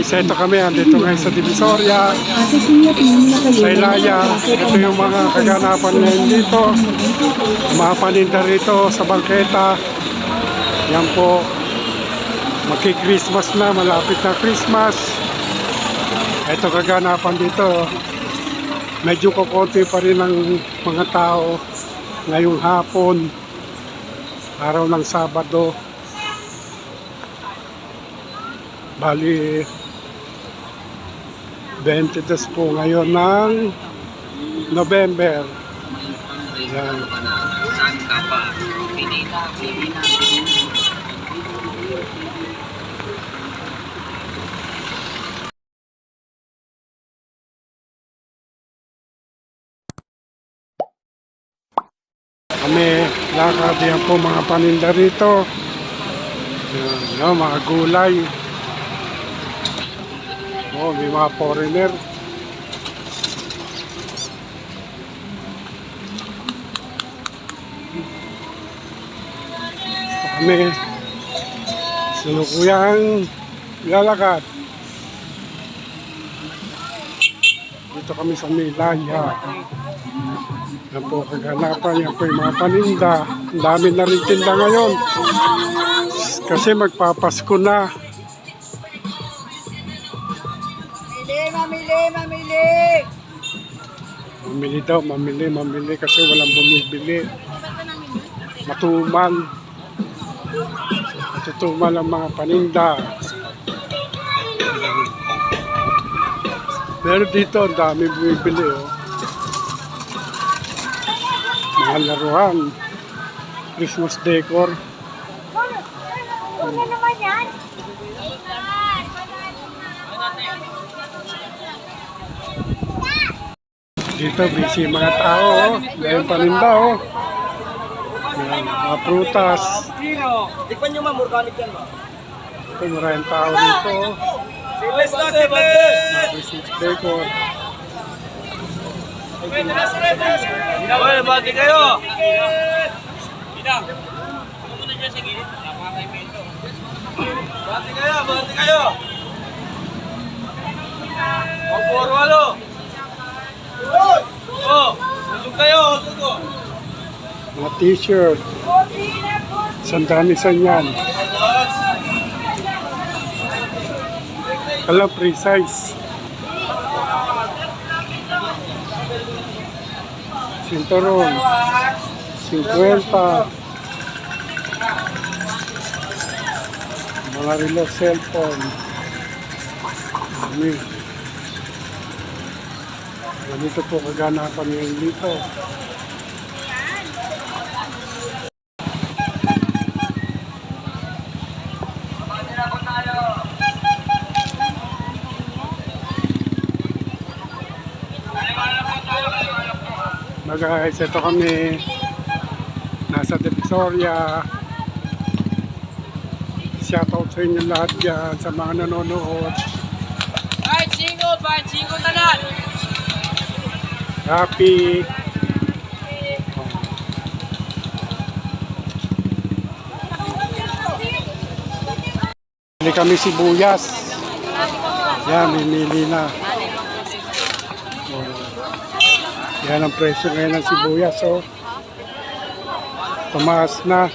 Ito kami, andito ngayon sa Divisoria, sa Ilaya. Ito yung mga kaganapan ngayon dito. Mga paninda rito sa bangketa. Yan po, magki-Christmas na, malapit na Christmas. Ito kaganapan dito. Medyo kukunti pa rin ang mga tao ngayong hapon, araw ng Sabado. Bali 22 po ngayon ng November. Yan. Kami lakad yan po mga paninda rito. Yan, no, mga gulay. Oh, may mga foreigner. Kami sinukuyang lalakad. Dito kami sa Milaya. Yan po kaganapan, yan po yung mga paninda. Ang dami na rin tinda ngayon. Kasi magpapasko na. Mamili kasi walang bumibili. Matumal ang mga paninda. Pero dito ang dami bumibili, oh. Mga laruan, Christmas decor. Ano naman yan? Dito busy mga tao, oh. Ngayon paninda, oh. Yan, mga prutas. Tikman nyo ma'am, organic yan ma'am. Ito maraming tao dito, oh. Sibles na, sibles! Mga Christmas decor. Hoy, bati kayo! Bati kayo! Pagporwalo! Oh, usog kayo, usog. Mga t-shirt. Sandanisan yan. Kala free size. Cinturon 50. Mga relo, cellphone. Ganito po kaganapan ngayon dito. Guys, ito kami nasa Divisoria. Shoutout sa inyo lahat dyan, sa mga nanonood. Bye, chingo tanan! Happy. Bili kami sibuyas. Yan, mimili na. Yan ang presyo ngayon ng sibuyas, oh. Tumaas na.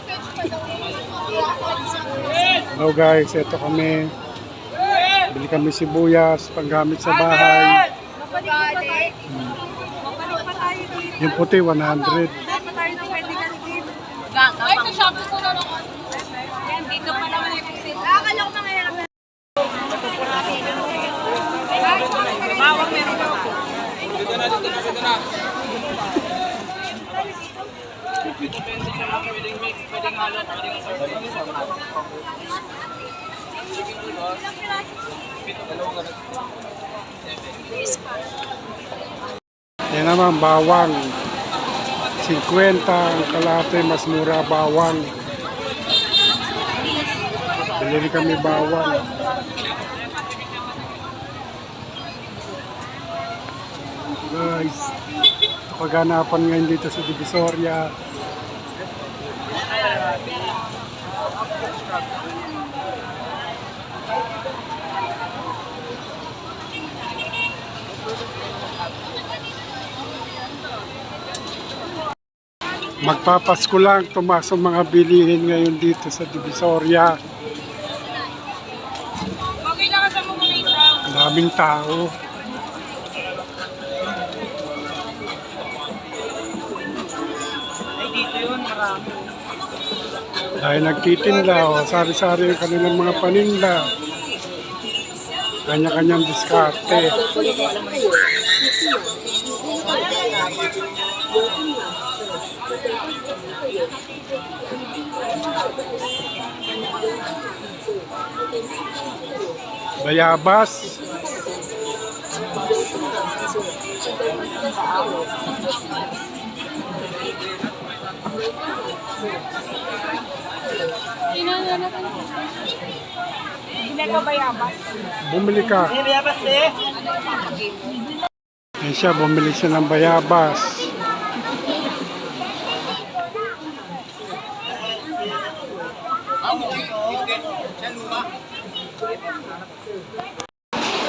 Hello guys, ito kami. Bili kami sibuyas, panggamit sa bahay. Yung puti, 100. Ay, sa Shopee ko na lang. Yan, dito pa naman yung pusit. Akala ko mga hirap na. Bawang meron ba? Dito na. Pwedeng halo, pwedeng Yan naman, bawang. 50 ang kalate, mas mura bawang. Bili kami bawang. Guys, kaganapan ngayon dito sa Divisoria. Magpapasko lang, tumaas ang mga bilihin ngayon dito sa Divisoria. Okay lang sa mga itaw. Ang daming tao. Ay, dito yun, marami. Dahil nagtitinda, o, sari-sari yung kanilang mga paninda. Kanya-kanyang diskarte. Bayabas. Hindi ko bayabas. Bumili ka. Bayabas eh. Yan siya, bumili siya ng bayabas.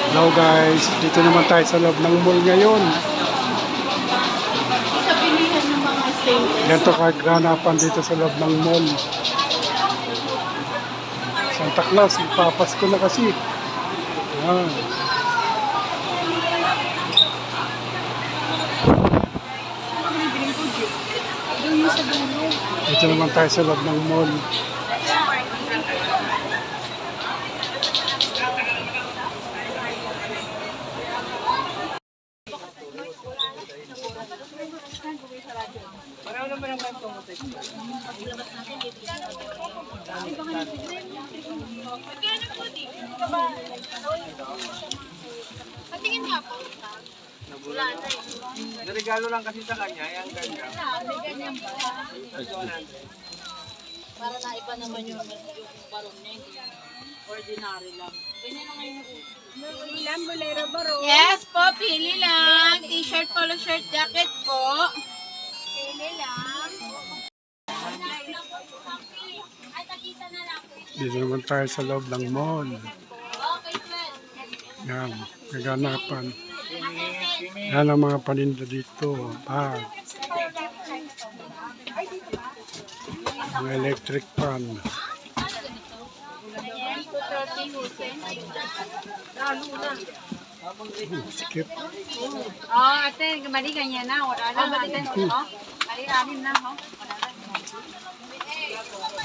Hello guys, dito naman tayo sa loob ng mall ngayon. Ganito kaganapan dito sa loob ng mall. Santa Claus, ipapasko na kasi. Yan. Dito naman tayo sa loob ng mall. Pareho naman ang kayong tumutin. Patingin nga po. Regalo lang kasi sa kanya, yung ganda. May ganyan pa. Para na iba naman yung barong niya, hindi ordinary lang. Ganyan lang ngayon. Ilan bolero baro? Yes po, pili lang. T-shirt, polo shirt, jacket po. Pili lang. Dito naman tayo sa loob ng mall. Yan, kaganapan. Yan ang mga paninda dito. Bag. Mga electric fan. Skip. Oh, ate, mali ganyan na. Wala na ate. Oh, mali-anin na. Oh.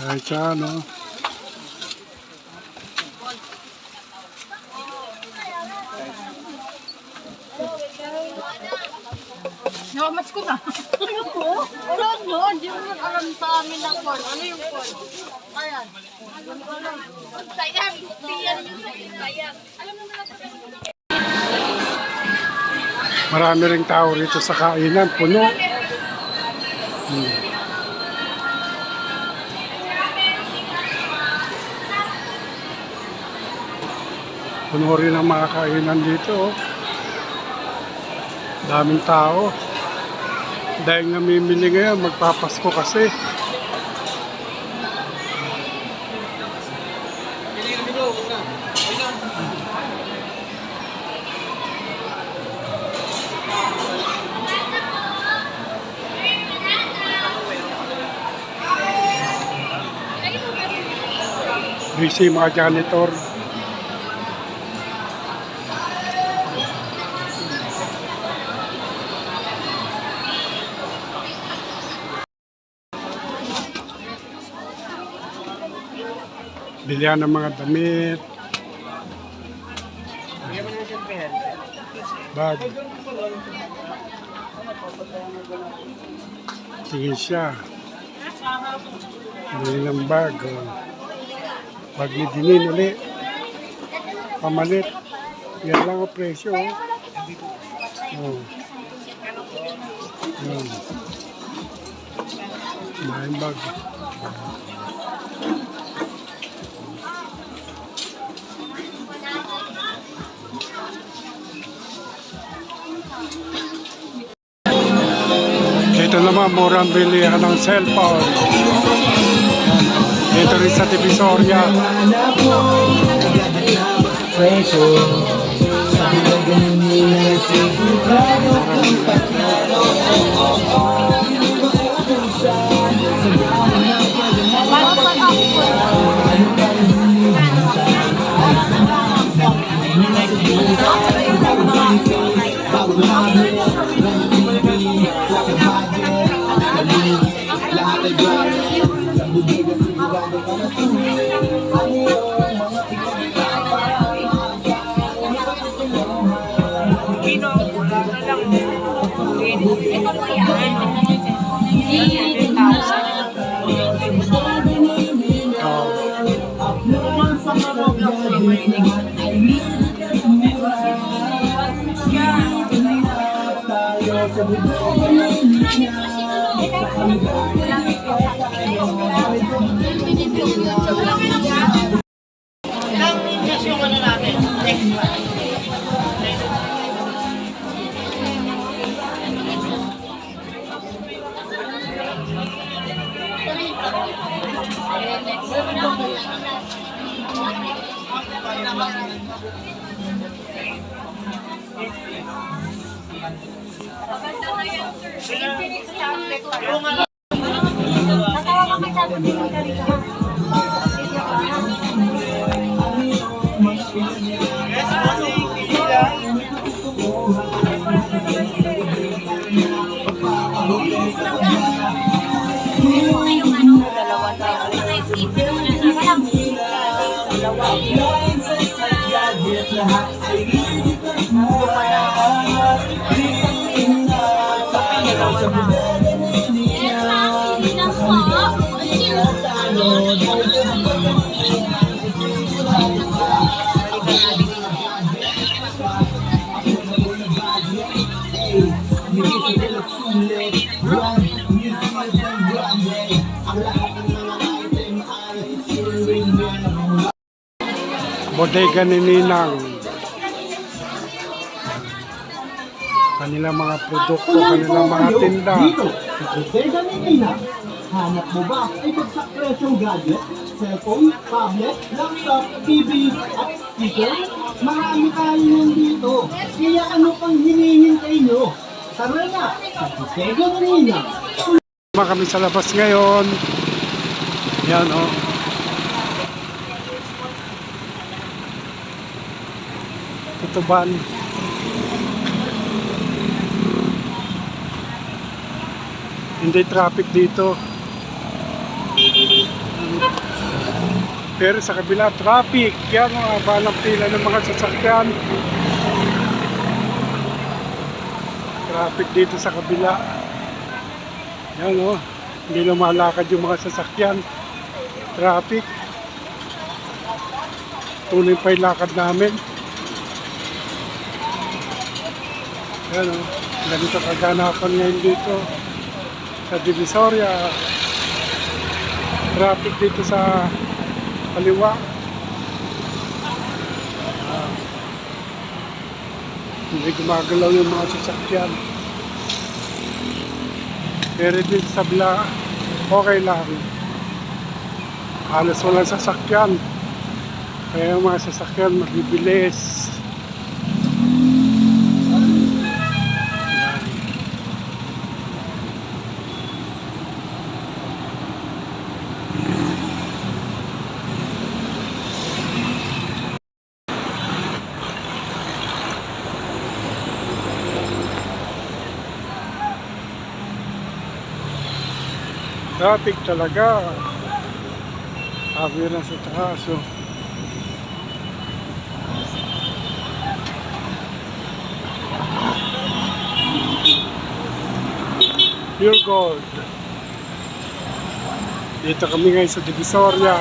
Ay, siya, no? Nakamas ko na. Ano po? Wala no, hindi mo alam sa amin ang code. Ano yung code? Ayan. Sayang. Sayang yung sayang. Alam mo na Marami ring tao rito sa kainan. Puno. Puno rin ang mga kainan dito. Oh. Daming tao. Dahil namimili ngayon, magpapasko kasi. Busy mga janitor. Bilihan ng mga damit. Bag. Tingin siya. Bili ng bag. Oh. Bag ni Dinin ulit. Pamalit. Yan lang ang presyo. Oh. Yan. Maraming bag. Dito naman, murang bilihan ng cellphone. Dito rin sa Divisoria. Preso sa ganun nila sigurado ang pagkakaroon sa Pino, wala na lang. Ito po yan. Hindi, 10,000. Ilang inches yung ano natin? Extra. Yung ano, yes, bossing, pili lang. Bodega ni Ninang. Kanilang mga produkto, kanilang mga tinda. Dito, sa Bodega ni Nina. Hanap mo ba ay bagsak presyong gadget, cellphone, tablet, laptop, TV, at speaker? Marami tayo nandito. Kaya ano pang hinihintay nyo? Tara na, sa Bodega ni Nina. Kami sa labas ngayon. Yan o. Tutuban. Hindi traffic dito. Pero sa kabila traffic. Yan o, haba ng pila ng mga sasakyan. Traffic dito sa kabila. Yan o, hindi lumalakad yung mga sasakyan. Traffic. Tuloy pa yung lakad namin. Yan o, ganito kaganapan ngayon dito sa Divisoria. Traffic dito sa kaliwa. Hindi gumagalaw yung mga sasakyan. Pero dito sa Bla, okay lang. Halos walang sasakyan. Kaya yung mga sasakyan magbibilis. Traffic talaga. Sabi na sa taas. So. Pure Gold. Dito kami ngayon sa Divisoria.